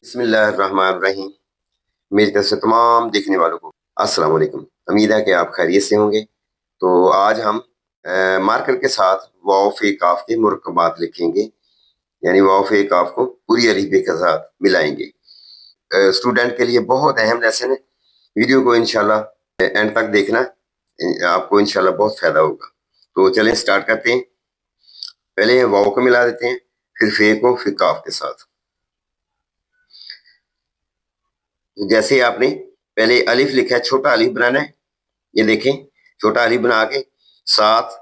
बिस्मिल्लाहिर्रहमानिर्रहीम। मेरी तरफ से तमाम देखने वालों को अस्सलाम वालेकुम। उम्मीद है कि आप खैरियत से होंगे। तो आज हम मार्कर के साथ वाव फे काफ के मुरक्कबात लिखेंगे, यानी वाव फे काफ को पूरी अलीफबे के साथ मिलाएंगे। स्टूडेंट के लिए बहुत अहम लेसन है। वीडियो को इंशाल्लाह एंड तक देखना, आपको इंशाल्लाह बहुत फायदा होगा। तो चलें स्टार्ट करते हैं। पहले वाव को मिला देते हैं, फिर फे को, फिर काफ के साथ। जैसे आपने पहले अलिफ लिखा है, छोटा अलिफ बनाना है। ये देखें, छोटा अलिफ बना के साथ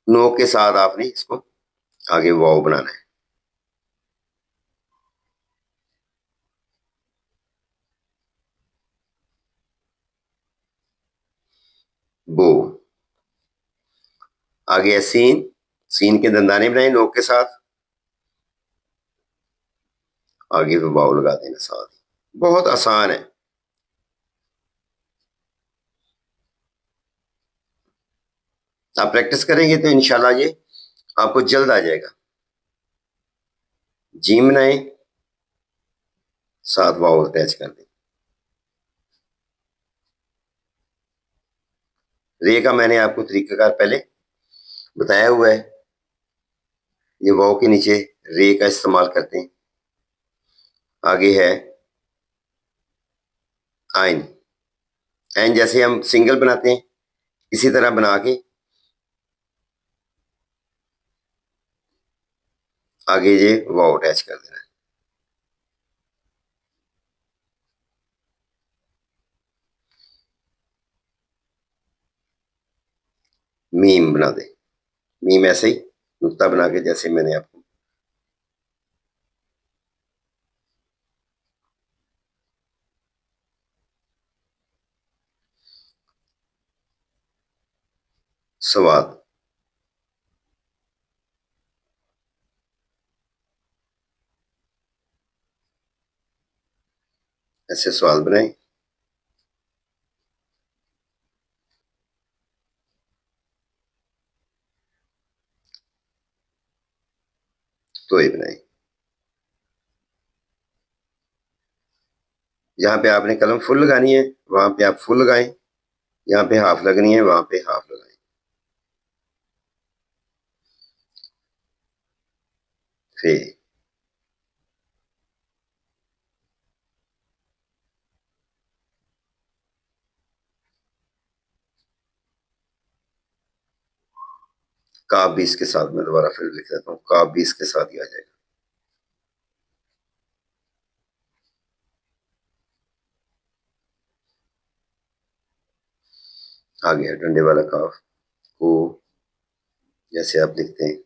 नो के साथ आपने इसको आगे वाव बनाना है। बो। आगे है सीन, सीन के दंदाने बनाए नो के साथ, आगे पे वाव लगा देना साथ। बहुत आसान है। आप प्रैक्टिस करेंगे तो इंशाल्लाह ये आपको जल्द आ जाएगा। जीम बनाए, साथ वाव अटैच कर दें। रे का मैंने आपको तरीकाकार पहले बताया हुआ है। ये वाव के नीचे रे का इस्तेमाल करते हैं। आगे है आइन। एन जैसे हम सिंगल बनाते हैं, इसी तरह बना के आगे ये वाव अटैच कर देना है। मीम बना दे। मीम ऐसे ही नुक्ता बना के, जैसे मैंने आपको स्वाद। ऐसे स्वाद बनाए। तो ये बनाए। जहां पे आपने कलम फुल लगानी है वहां पे आप फुल लगाएं, यहाँ पे हाफ लगनी है वहां पे हाफ लगाएं। फे। काफ भी इसके साथ, मैं दोबारा फिर लिख देता हूँ, काफ भी इसके साथ ही आ जाएगा। आ गया डंडे वाला काफ को, जैसे आप लिखते हैं।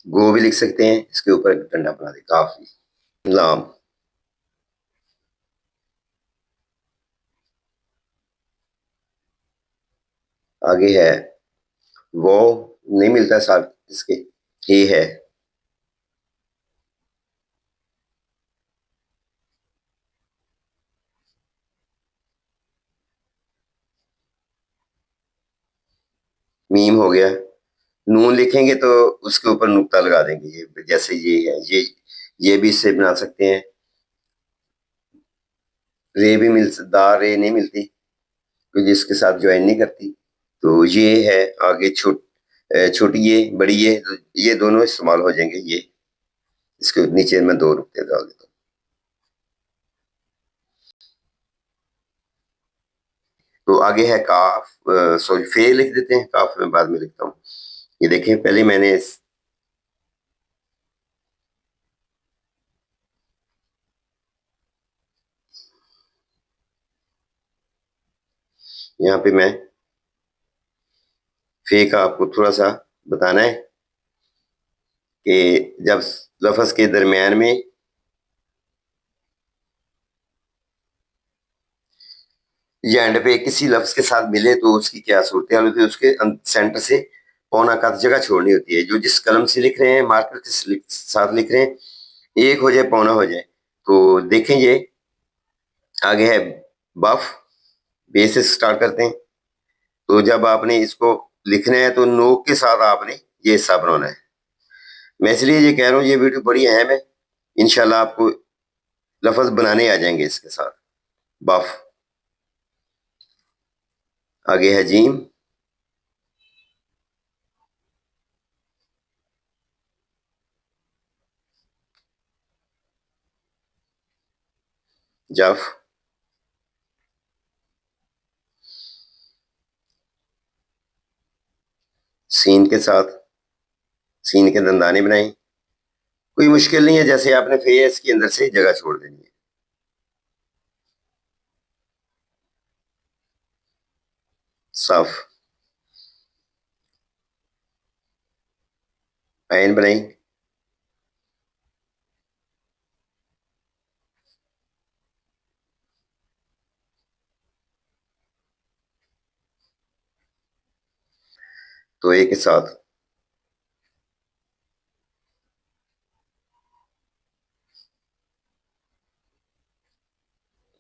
गो भी लिख सकते हैं, इसके ऊपर डंडा बना दे काफ। लाम। आगे है वो, नहीं मिलता साथ इसके, हे है। मीम हो गया। नून लिखेंगे तो उसके ऊपर नुक्ता लगा देंगे, ये जैसे ये है, ये भी इससे बना सकते हैं। रे भी दार रे नहीं मिलती क्योंकि इसके साथ ज्वाइन नहीं करती। तो ये है आगे छोटी ये, बड़ी ये दोनों इस्तेमाल हो जाएंगे। ये इसके नीचे मैं दो नुक्ते डाल देता हूँ। तो आगे है काफ, सॉरी फे लिख देते हैं, काफ में बाद में लिखता हूँ। ये देखें, पहले मैंने यहाँ पे मैं फे का आपको थोड़ा सा बताना है कि जब लफ्ज के दरमियान में या एंड पे किसी लफ्ज के साथ मिले तो उसकी क्या सूरत हाल होती है। उसके सेंटर से पौना का जगह छोड़नी होती है। जो जिस कलम से लिख रहे हैं, मार्कर के साथ लिख रहे हैं, एक हो जाए पौना हो जाए। तो देखें, ये आगे है बफ। बे से स्टार्ट करते हैं। तो जब आपने इसको लिखना है तो नोक के साथ आपने ये हिस्सा बनाना है। मैं इसलिए ये कह रहा हूँ, ये वीडियो बड़ी अहम है। इंशाल्लाह आपको लफ्ज बनाने आ जाएंगे इसके साथ। बफ, आगे है जीम, जफ, सीन के साथ सीन के दंदाने बनाए। कोई मुश्किल नहीं है, जैसे आपने फेस के अंदर से जगह छोड़ देनी है। साफ, आयन बनाई। तो एक के साथ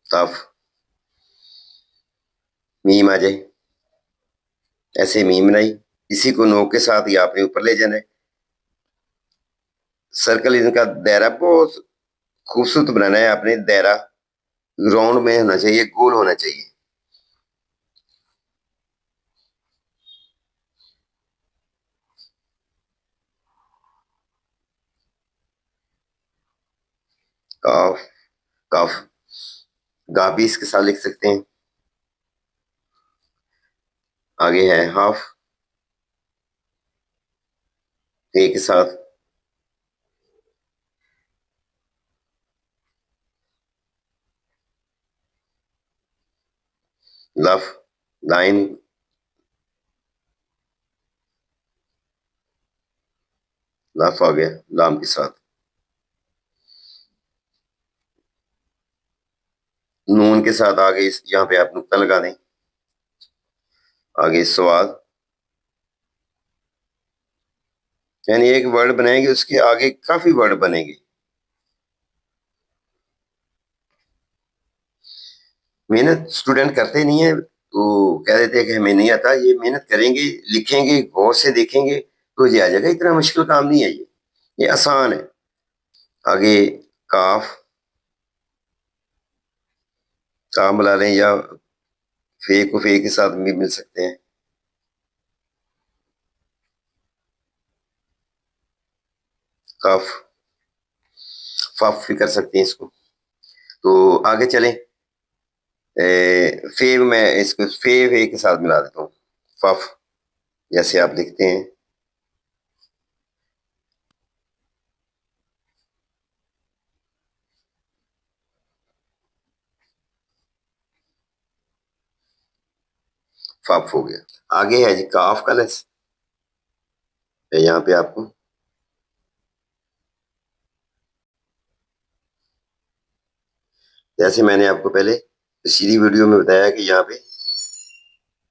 साफ, मीम आ जाए, ऐसे मीम बनाई। इसी को नोक के साथ ही आपने ऊपर ले जाना है। सर्कल इनका दायरा बहुत खूबसूरत बनाना है आपने। दायरा राउंड में होना चाहिए, गोल होना चाहिए। काफ, काफ, गा भी इसके साथ लिख सकते हैं। आगे है हाफ, ए के साथ, लफ, लाइन, लफ आ गया लाम के साथ। नून के साथ आगे यहाँ पे आप नुक्ता लगा दें। आगे सवाल, यानी एक वर्ड बनाएंगे, उसके आगे काफी वर्ड बनेंगे। मेहनत स्टूडेंट करते नहीं है तो कह देते हैं कि हमें नहीं आता। ये मेहनत करेंगे, लिखेंगे, गौर से देखेंगे तो ये आ जाएगा। इतना मुश्किल काम नहीं है ये आसान है। आगे काफ, काम बुला लें या फे को फे के साथ भी मिल सकते हैं। काफ, फफ भी कर सकते हैं इसको। तो आगे चलें। फे में इसको फे फे के साथ मिला देता हूँ। फफ, जैसे आप लिखते हैं। फफ हो गया। आगे है जी काफ का लेस। यहाँ पे आपको जैसे मैंने आपको पहले पिछली वीडियो में बताया कि यहाँ पे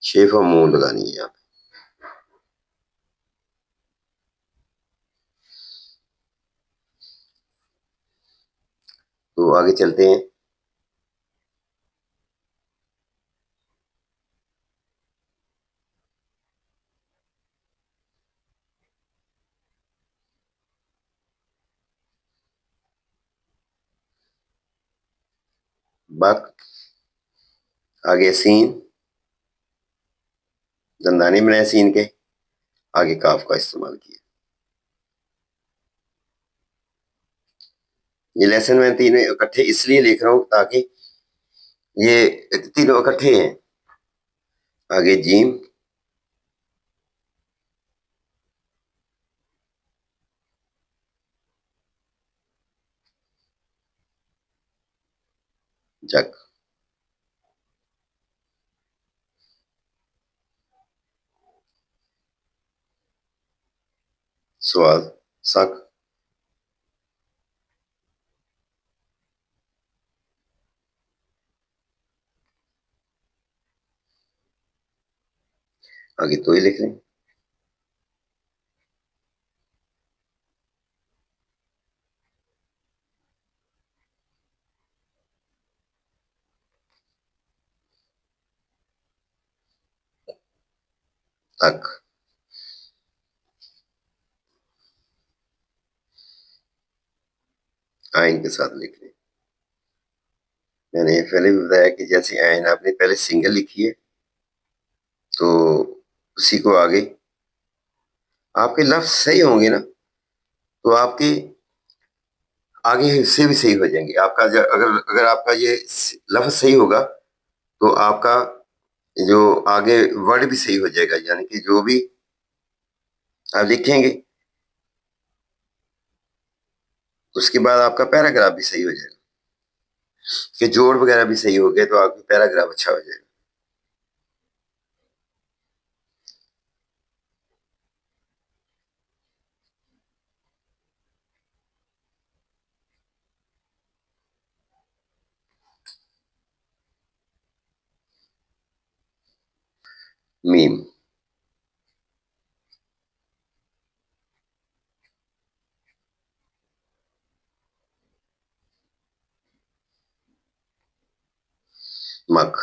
शेप ऑफ मून लगानी है यहाँ पे। तो आगे चलते हैं। बक, आगे सीन, दंदाने बनाए सीन के, आगे काफ का इस्तेमाल किया। ये लेसन मैं तीनों इकट्ठे इसलिए लिख रहा हूँ ताकि ये तीनों इकट्ठे हैं। आगे जीम, जक, स्वाद, सक, आगे तो ही लिख लें। तक। आइन के साथ लिख लें। मैंने पहले भी बताया कि जैसे आइन आपने पहले सिंगल लिखी है तो उसी को आगे आपके लफ्ज सही होंगे ना तो आपके आगे हिस्से भी सही हो जाएंगे। आपका अगर अगर आपका ये लफ्ज सही होगा तो आपका जो आगे वर्ड भी सही हो जाएगा, यानी कि जो भी आप लिखेंगे उसके बाद आपका पैराग्राफ भी सही हो जाएगा, कि जोड़ वगैरह भी सही हो गए तो आपका पैराग्राफ अच्छा हो जाएगा। मीम। मक।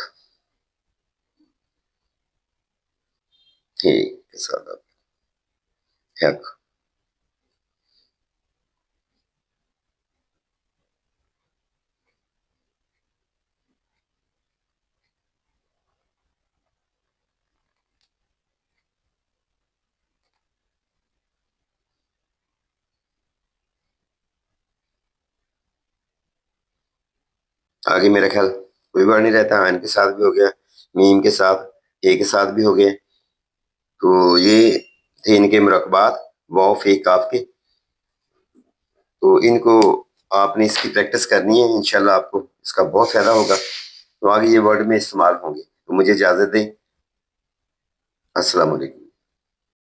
ठीक के साथ आप हक। आगे मेरा ख्याल कोई वर्ड नहीं रहता, आन के साथ भी हो गया, मीम के साथ, ए के साथ भी हो गए। तो ये थे इनके मुरक्कबात वाव फे काफ के। तो इनको आपने इसकी प्रैक्टिस करनी है, इंशाल्लाह आपको इसका बहुत फायदा होगा, तो आगे ये वर्ड में इस्तेमाल होंगे। तो मुझे इजाजत दें। अस्सलाम वालेकुम।